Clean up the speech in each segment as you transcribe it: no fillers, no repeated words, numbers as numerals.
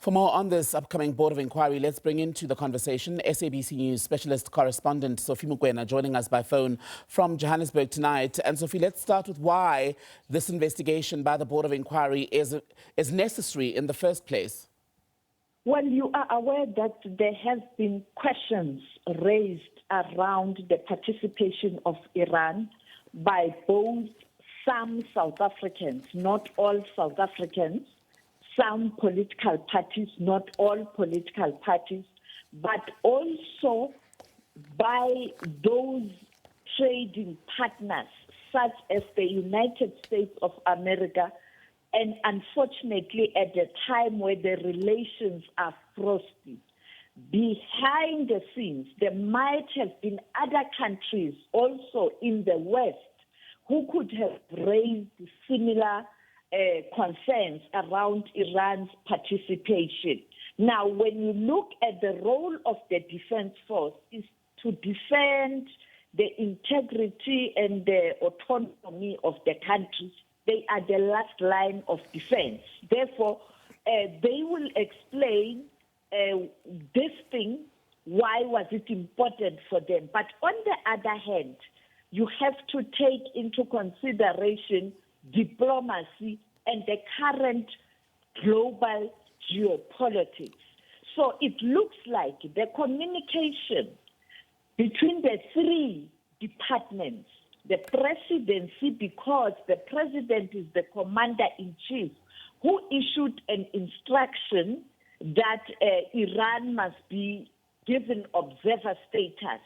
For more on this upcoming Board of Inquiry, let's bring into the conversation SABC News specialist correspondent Sophie Mokoena joining us by phone from Johannesburg tonight. And Sophie, let's start with why this investigation by the Board of Inquiry is necessary in the first place. Well, you are aware that there have been questions raised around the participation of Iran by both some South Africans, not all South Africans, some political parties, not all political parties, but also by those trading partners such as the United States of America. And unfortunately, at a time where the relations are frosty, behind the scenes, there might have been other countries also in the West who could have raised similar concerns around Iran's participation. Now, when you look at the role of the defense force is to defend the integrity and the autonomy of the country. They are the last line of defense. Therefore, they will explain this thing, why was it important for them. But on the other hand, you have to take into consideration diplomacy and the current global geopolitics. So it looks like the communication between the three departments, the presidency, because the president is the commander-in-chief, who issued an instruction that Iran must be given observer status.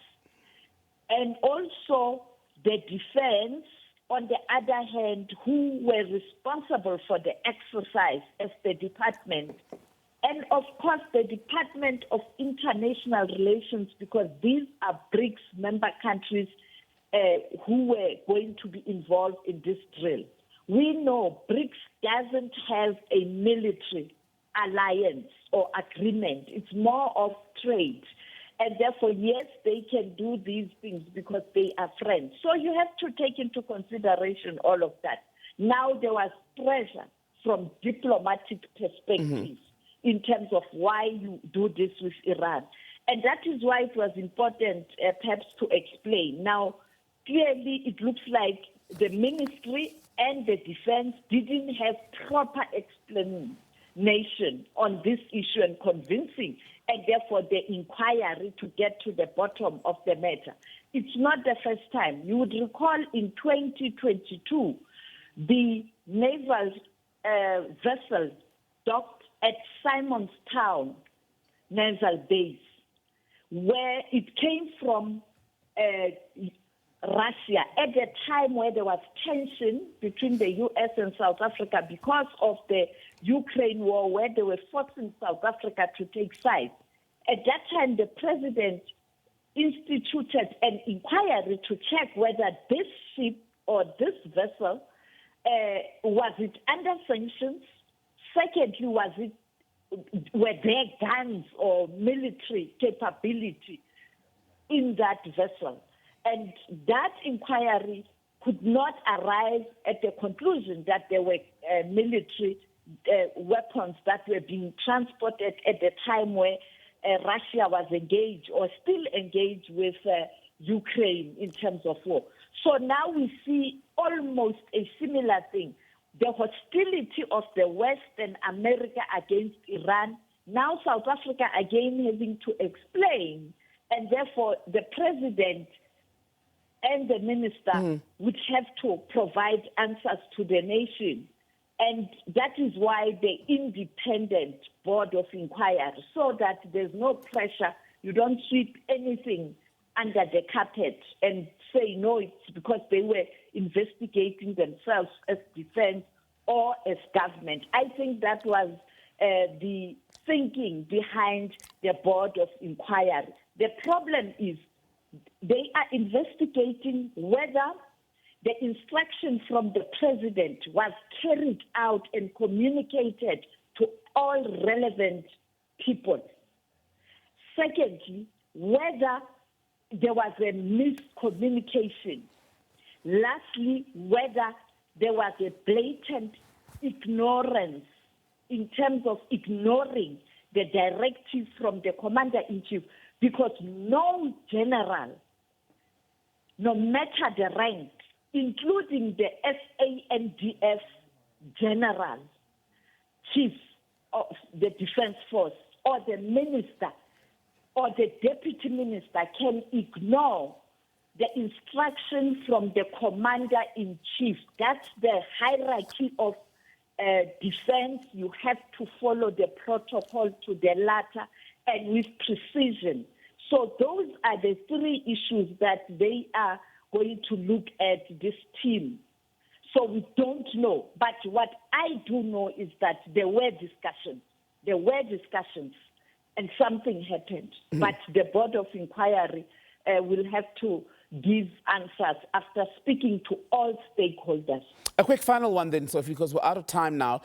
And also the defense, on the other hand, who were responsible for the exercise as the department. And of course, the Department of International Relations, because these are BRICS member countries who were going to be involved in this drill. We know BRICS doesn't have a military alliance or agreement. It's more of trade. And therefore, yes, they can do these things because they are friends. So you have to take into consideration all of that. Now there was pressure from diplomatic perspectives in terms of why you do this with Iran. And that is why it was important perhaps to explain. Now, clearly it looks like the ministry and the defense didn't have proper explanation on this issue and convincing, and therefore the inquiry to get to the bottom of the matter. It's not the first time. You would recall in 2022, the naval vessel docked at Simonstown Naval Base, where it came from Russia at a time where there was tension between the U.S. and South Africa because of the Ukraine war, where they were forcing South Africa to take sides. At that time, the president instituted an inquiry to check whether this ship or this vessel was it under sanctions. Secondly, were there guns or military capability in that vessel? And that inquiry could not arrive at the conclusion that there were military weapons that were being transported at the time where Russia was engaged or still engaged with Ukraine in terms of war. So now we see almost a similar thing. The hostility of the West and America against Iran. Now South Africa again having to explain, and therefore the president and the minister would have to provide answers to the nation. And that is why the independent board of inquiry, so that there's no pressure, you don't sweep anything under the carpet and say, no, it's because they were investigating themselves as defense or as government. I think that was the thinking behind the board of inquiry. The problem is they are investigating whether the instruction from the president was carried out and communicated to all relevant people. Secondly, whether there was a miscommunication. Lastly, whether there was a blatant ignorance in terms of ignoring the directive from the commander-in-chief, because no general, no matter the rank, including the SANDF general, chief of the defense force, or the minister, or the deputy minister can ignore the instruction from the commander-in-chief. That's the hierarchy of defense. You have to follow the protocol to the letter and with precision. So those are the three issues that they are going to look at, this team. So we don't know. But what I do know is that there were discussions. And something happened. But the Board of Inquiry will have to give answers after speaking to all stakeholders. A quick final one then, Sophie, because we're out of time now.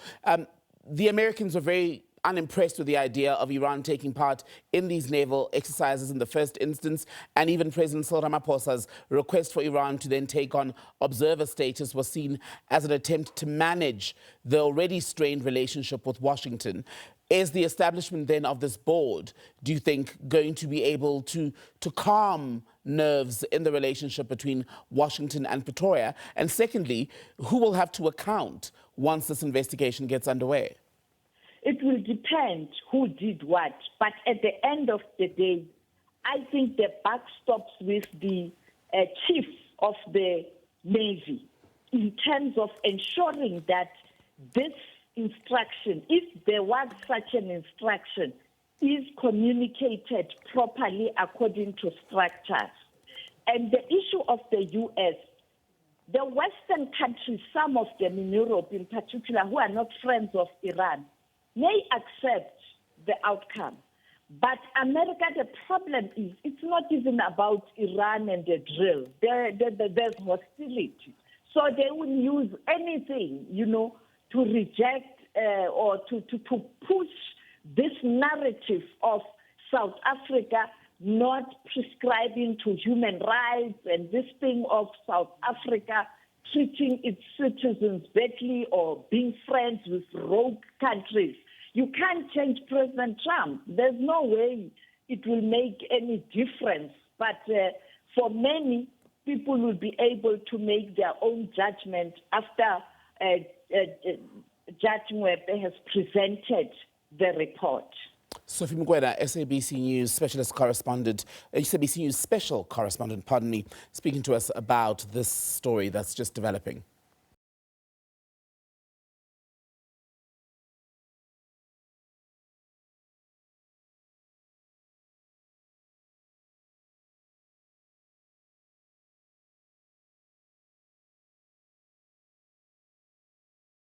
The Americans were very unimpressed with the idea of Iran taking part in these naval exercises in the first instance, and even President Cyril Ramaphosa's request for Iran to then take on observer status was seen as an attempt to manage the already strained relationship with Washington. Is the establishment then of this board, do you think, going to be able to calm nerves in the relationship between Washington and Pretoria? And secondly, who will have to account once this investigation gets underway? It will depend who did what. But at the end of the day, I think the buck stops with the chief of the Navy in terms of ensuring that this instruction, if there was such an instruction, is communicated properly according to structures. And the issue of the U.S., the Western countries, some of them in Europe in particular, who are not friends of Iran, may accept the outcome. But America, the problem is, it's not even about Iran and the drill. There's hostility. So they will use anything, to reject or to push this narrative of South Africa not prescribing to human rights, and this thing of South Africa treating its citizens badly or being friends with rogue countries. You can't change President Trump. There's no way it will make any difference. But for many, people will be able to make their own judgment after Judge Ngoepe has presented the report. Sophie Mokoena, SABC News specialist correspondent, SABC News special correspondent, speaking to us about this story that's just developing.